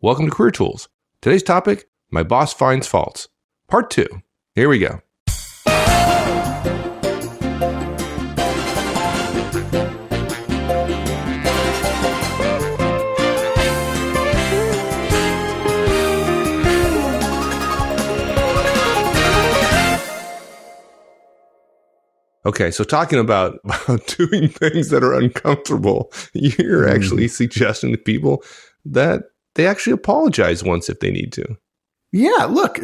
Welcome to Career Tools. Today's topic, my boss finds faults. Part 2. Here we go. Okay, so talking about doing things that are uncomfortable, you're actually suggesting to people that they actually apologize once if they need to. Yeah, look,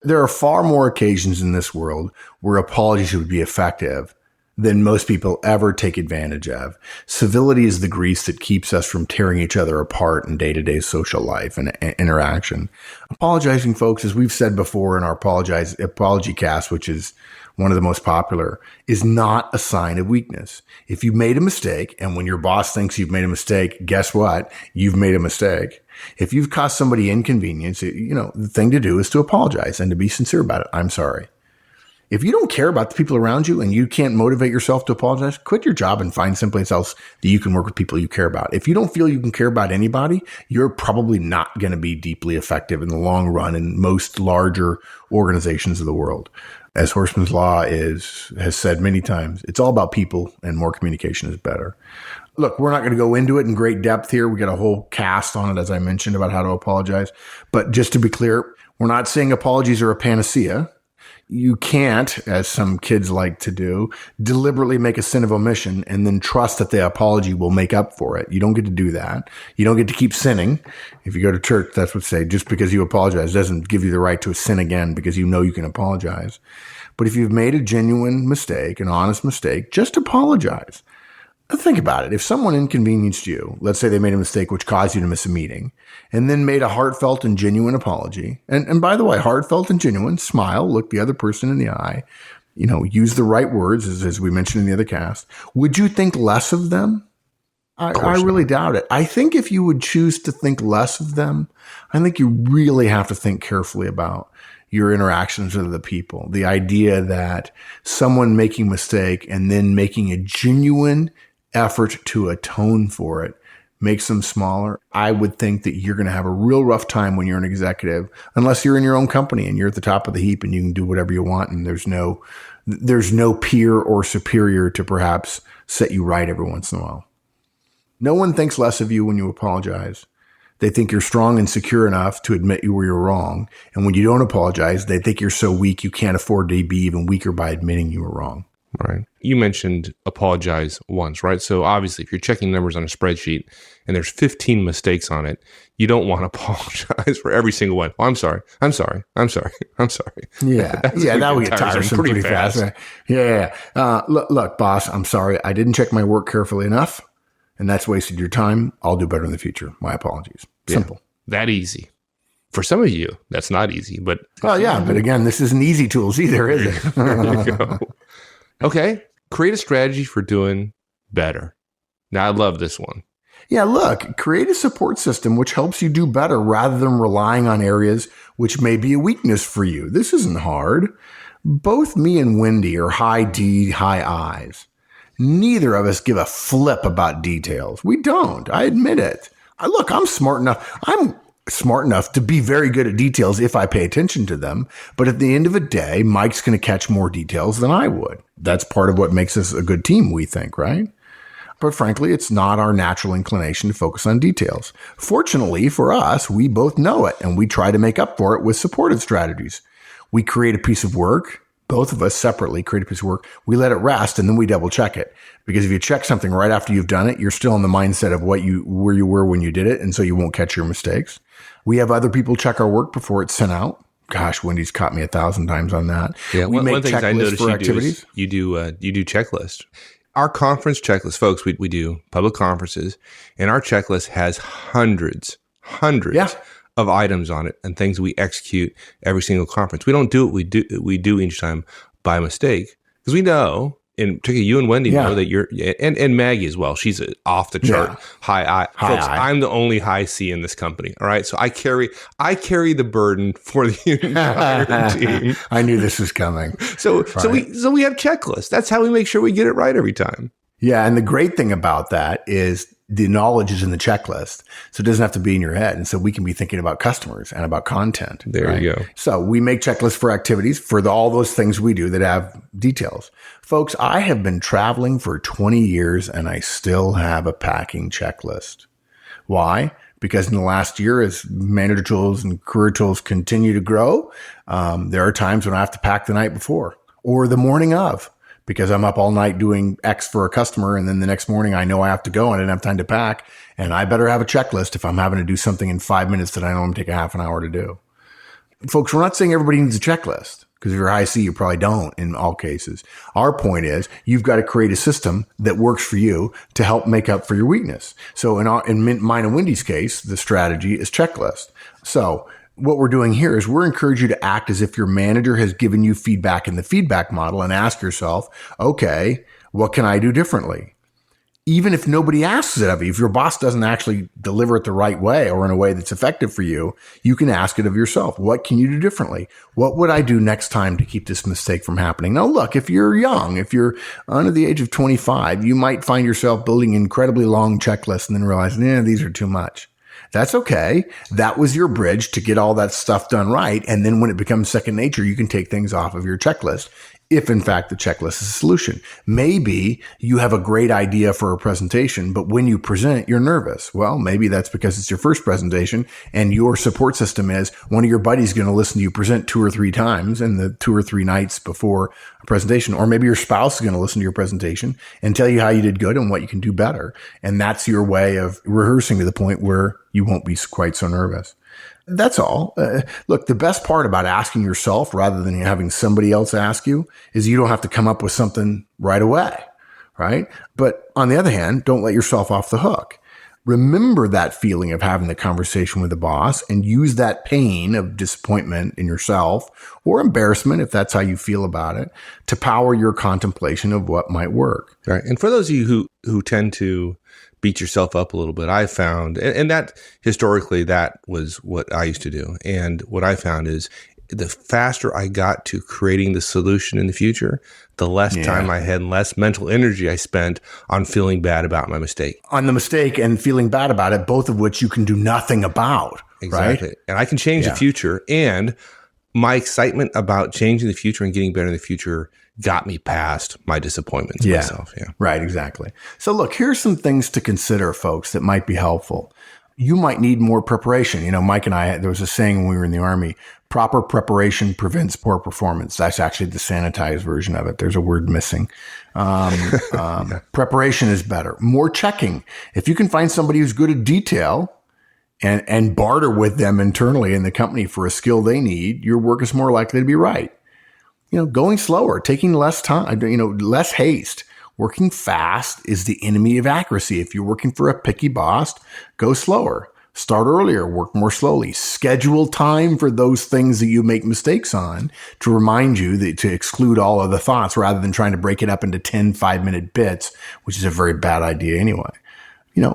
there are far more occasions in this world where apologies would be effective than most people ever take advantage of. Civility is the grease that keeps us from tearing each other apart in day-to-day social life and interaction. Apologizing, folks, as we've said before in our apology cast, which is one of the most popular, is not a sign of weakness. If you made a mistake, and when your boss thinks you've made a mistake, guess what? You've made a mistake. If you've caused somebody inconvenience, the thing to do is to apologize and to be sincere about it. I'm sorry. If you don't care about the people around you and you can't motivate yourself to apologize, quit your job and find someplace else that you can work with people you care about. If you don't feel you can care about anybody, you're probably not going to be deeply effective in the long run in most larger organizations of the world. As Horstman's Law has said many times, it's all about people and more communication is better. Look, we're not going to go into it in great depth here. We got a whole cast on it, as I mentioned, about how to apologize. But just to be clear, we're not saying apologies are a panacea. You can't, as some kids like to do, deliberately make a sin of omission and then trust that the apology will make up for it. You don't get to do that. You don't get to keep sinning. If you go to church, that's what they say. Just because you apologize doesn't give you the right to sin again because you know you can apologize. But if you've made a genuine mistake, an honest mistake, just apologize. Think about it. If someone inconvenienced you, let's say they made a mistake which caused you to miss a meeting, and then made a heartfelt and genuine apology, and by the way, heartfelt and genuine, smile, look the other person in the eye, use the right words, as we mentioned in the other cast, would you think less of them? I really doubt it. I think if you would choose to think less of them, I think you really have to think carefully about your interactions with other people. The idea that someone making a mistake and then making a genuine effort to atone for it makes them smaller. I would think that you're going to have a real rough time when you're an executive, unless you're in your own company and you're at the top of the heap and you can do whatever you want. And there's no peer or superior to perhaps set you right every once in a while. No one thinks less of you when you apologize. They think you're strong and secure enough to admit you were wrong. And when you don't apologize, they think you're so weak you can't afford to be even weaker by admitting you were wrong. Right. You mentioned apologize once, right? So obviously, if you're checking numbers on a spreadsheet and there's 15 mistakes on it, you don't want to apologize for every single one. Oh, I'm sorry. I'm sorry. I'm sorry. I'm sorry. Yeah. That would get tiresome pretty fast. Yeah. Look, boss, I'm sorry. I didn't check my work carefully enough, and that's wasted your time. I'll do better in the future. My apologies. Simple. Yeah, that easy. For some of you, that's not easy, but... Well, yeah, but again, this isn't easy tools either, is it? There you go. Okay, create a strategy for doing better. Now, I love this one. Yeah, look, create a support system which helps you do better rather than relying on areas which may be a weakness for you. This isn't hard. Both me and Wendy are high D, high I's. Neither of us give a flip about details. We don't. I admit it. Look, I'm smart enough to be very good at details if I pay attention to them. But at the end of the day, Mike's going to catch more details than I would. That's part of what makes us a good team, we think, right? But frankly, it's not our natural inclination to focus on details. Fortunately for us, we both know it, and we try to make up for it with supportive strategies. We create a piece of work. Both of us separately create a piece of work. We let it rest, and then we double check it. Because if you check something right after you've done it, you're still in the mindset of where you were when you did it, and so you won't catch your mistakes. We have other people check our work before it's sent out. Gosh, Wendy's caught me 1,000 times on that. Yeah, we make one thing I noticed for activities. You do checklists. Our conference checklist, folks, we do public conferences, and our checklist has hundreds of items on it and things we execute every single conference. We don't do what we do each time by mistake, because we know, and particularly you and Wendy know that you're, and Maggie as well. She's off the chart high. Folks, I'm the only high C in this company. All right, so I carry the burden for the entire team. I knew this was coming. So we have checklists. That's how we make sure we get it right every time. Yeah. And the great thing about that is the knowledge is in the checklist. So it doesn't have to be in your head. And so we can be thinking about customers and about content. There you go. So we make checklists for activities for all those things we do that have details. Folks, I have been traveling for 20 years and I still have a packing checklist. Why? Because in the last year, as manager tools and career tools continue to grow, there are times when I have to pack the night before or the morning of, because I'm up all night doing X for a customer. And then the next morning I know I have to go and I didn't have time to pack. And I better have a checklist if I'm having to do something in 5 minutes that I know I'm going to take a half an hour to do. Folks, we're not saying everybody needs a checklist, because if you're high C, you probably don't in all cases. Our point is you've got to create a system that works for you to help make up for your weakness. So in mine and Wendy's case, the strategy is checklist. So what we're doing here is we're encouraging you to act as if your manager has given you feedback in the feedback model and ask yourself, okay, what can I do differently? Even if nobody asks it of you, if your boss doesn't actually deliver it the right way or in a way that's effective for you, you can ask it of yourself. What can you do differently? What would I do next time to keep this mistake from happening? Now, look, if you're young, if you're under the age of 25, you might find yourself building incredibly long checklists and then realize, these are too much. That's okay. That was your bridge to get all that stuff done right. And then when it becomes second nature, you can take things off of your checklist. If in fact the checklist is a solution. Maybe you have a great idea for a presentation, but when you present, you're nervous. Well, maybe that's because it's your first presentation and your support system is one of your buddies going to listen to you present 2 or 3 times in the 2 or 3 nights before a presentation. Or maybe your spouse is going to listen to your presentation and tell you how you did good and what you can do better. And that's your way of rehearsing to the point where you won't be quite so nervous. That's all. Look, the best part about asking yourself rather than having somebody else ask you is you don't have to come up with something right away, right? But on the other hand, don't let yourself off the hook. Remember that feeling of having the conversation with the boss and use that pain of disappointment in yourself or embarrassment, if that's how you feel about it, to power your contemplation of what might work. Right. And for those of you who tend to beat yourself up a little bit, I found, and that historically, that was what I used to do. And what I found is the faster I got to creating the solution in the future, the less time I had and less mental energy I spent on feeling bad about my mistake. On the mistake and feeling bad about it, both of which you can do nothing about. Exactly. Right? And I can change the future. And my excitement about changing the future and getting better in the future got me past my disappointments myself. Yeah. Right. Exactly. So look, here's some things to consider, folks, that might be helpful. You might need more preparation. Mike and I, there was a saying when we were in the Army, proper preparation prevents poor performance. That's actually the sanitized version of it. There's a word missing. Preparation is better. More checking. If you can find somebody who's good at detail and barter with them internally in the company for a skill they need, your work is more likely to be right. Going slower, taking less time, less haste. Working fast is the enemy of accuracy. If you're working for a picky boss, go slower. Start earlier, work more slowly. Schedule time for those things that you make mistakes on to remind you that to exclude all of the thoughts rather than trying to break it up into 10 5-minute bits, which is a very bad idea anyway.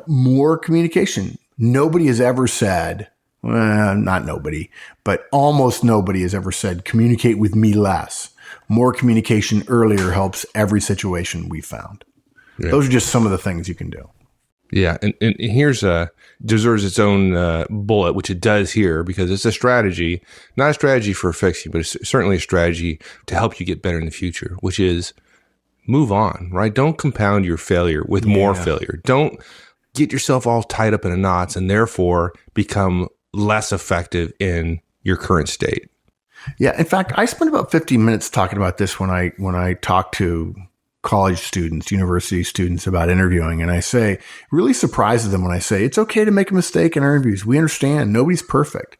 More communication. Nobody has ever said, well, not nobody, but almost nobody has ever said, communicate with me less. More communication earlier helps every situation we found. Yeah. Those are just some of the things you can do. Yeah. And here's deserves its own bullet, which it does here, because it's a strategy, not a strategy for fixing, but it's certainly a strategy to help you get better in the future, which is move on, right? Don't compound your failure with more failure. Don't get yourself all tied up in knots and therefore become less effective in your current state. Yeah. In fact, I spent about 15 minutes talking about this when I talk to college students, university students about interviewing. And I say, it really surprises them when I say, it's okay to make a mistake in interviews. We understand nobody's perfect.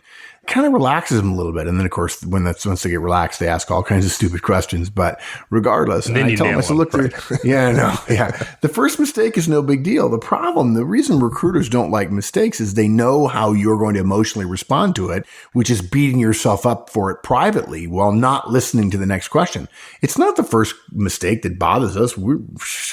Kind of relaxes them a little bit. And then, of course, once they get relaxed, they ask all kinds of stupid questions. But regardless, and I tell them, I said, look, the first mistake is no big deal. The reason recruiters don't like mistakes is they know how you're going to emotionally respond to it, which is beating yourself up for it privately while not listening to the next question. It's not the first mistake that bothers us. We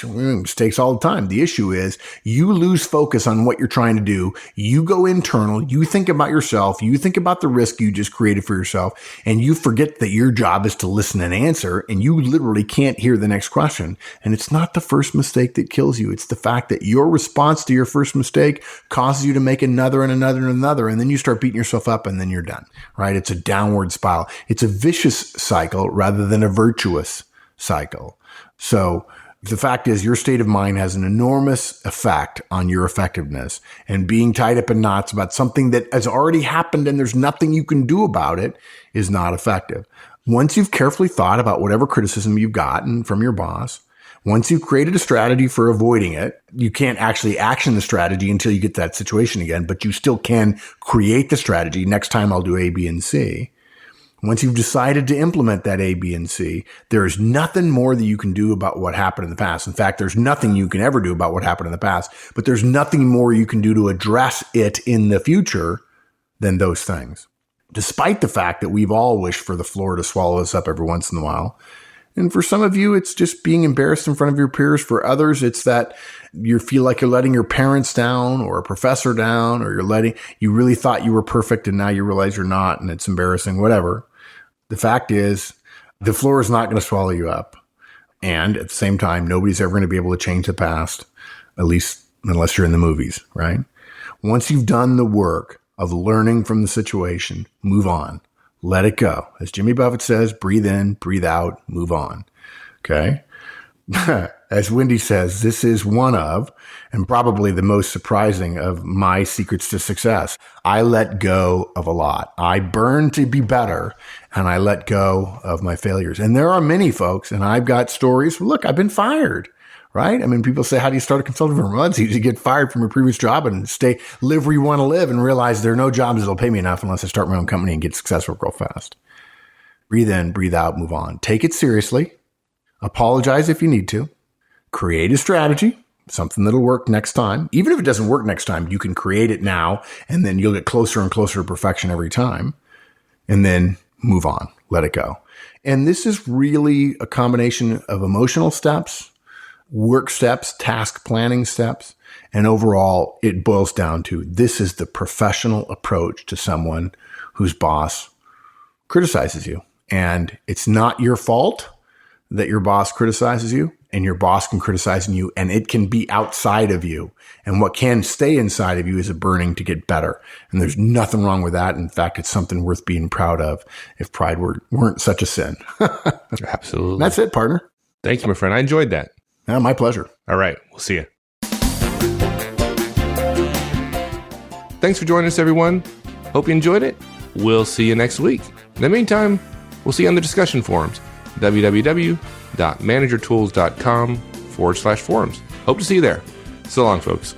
make mistakes all the time. The issue is you lose focus on what you're trying to do. You go internal. You think about yourself. You think about the the risk you just created for yourself, and you forget that your job is to listen and answer, and you literally can't hear the next question. And it's not the first mistake that kills you. It's the fact that your response to your first mistake causes you to make another and another and another, and then you start beating yourself up, and then you're done, right? It's a downward spiral. It's a vicious cycle rather than a virtuous cycle. So the fact is, your state of mind has an enormous effect on your effectiveness, and being tied up in knots about something that has already happened and there's nothing you can do about it is not effective. Once you've carefully thought about whatever criticism you've gotten from your boss, once you've created a strategy for avoiding it, you can't actually action the strategy until you get that situation again, but you still can create the strategy. Next time I'll do A, B, and C. Once you've decided to implement that A, B, and C, there is nothing more that you can do about what happened in the past. In fact, there's nothing you can ever do about what happened in the past, but there's nothing more you can do to address it in the future than those things. Despite the fact that we've all wished for the floor to swallow us up every once in a while. And for some of you, it's just being embarrassed in front of your peers. For others, it's that you feel like you're letting your parents down or a professor down, or you really thought you were perfect and now you realize you're not, and it's embarrassing, whatever. The fact is, the floor is not going to swallow you up. And at the same time, nobody's ever going to be able to change the past, at least unless you're in the movies, right? Once you've done the work of learning from the situation, move on. Let it go. As Jimmy Buffett says, breathe in, breathe out, move on. Okay? As Wendy says, this is one of, and probably the most surprising of, my secrets to success. I let go of a lot. I burn to be better, and I let go of my failures. And there are many folks, and I've got stories. Look, I've been fired, right? I mean, people say, how do you start a consulting firm? Well, it's easy to get fired from your previous job and live where you want to live, and realize there are no jobs that'll pay me enough unless I start my own company and get successful real fast. Breathe in, breathe out, move on. Take it seriously. Apologize if you need to. Create a strategy, something that'll work next time. Even if it doesn't work next time, you can create it now, and then you'll get closer and closer to perfection every time. And then move on. Let it go. And this is really a combination of emotional steps, work steps, task planning steps, and overall, it boils down to, this is the professional approach to someone whose boss criticizes you. And it's not your fault that your boss criticizes you, and your boss can criticize you, and it can be outside of you. And what can stay inside of you is a burning to get better. And there's nothing wrong with that. In fact, it's something worth being proud of if pride weren't such a sin. Absolutely. And that's it, partner. Thank you, my friend. I enjoyed that. Yeah, my pleasure. All right. We'll see you. Thanks for joining us, everyone. Hope you enjoyed it. We'll see you next week. In the meantime, we'll see you on the discussion forums, www.managertools.com/forums. Hope to see you there. So long, folks.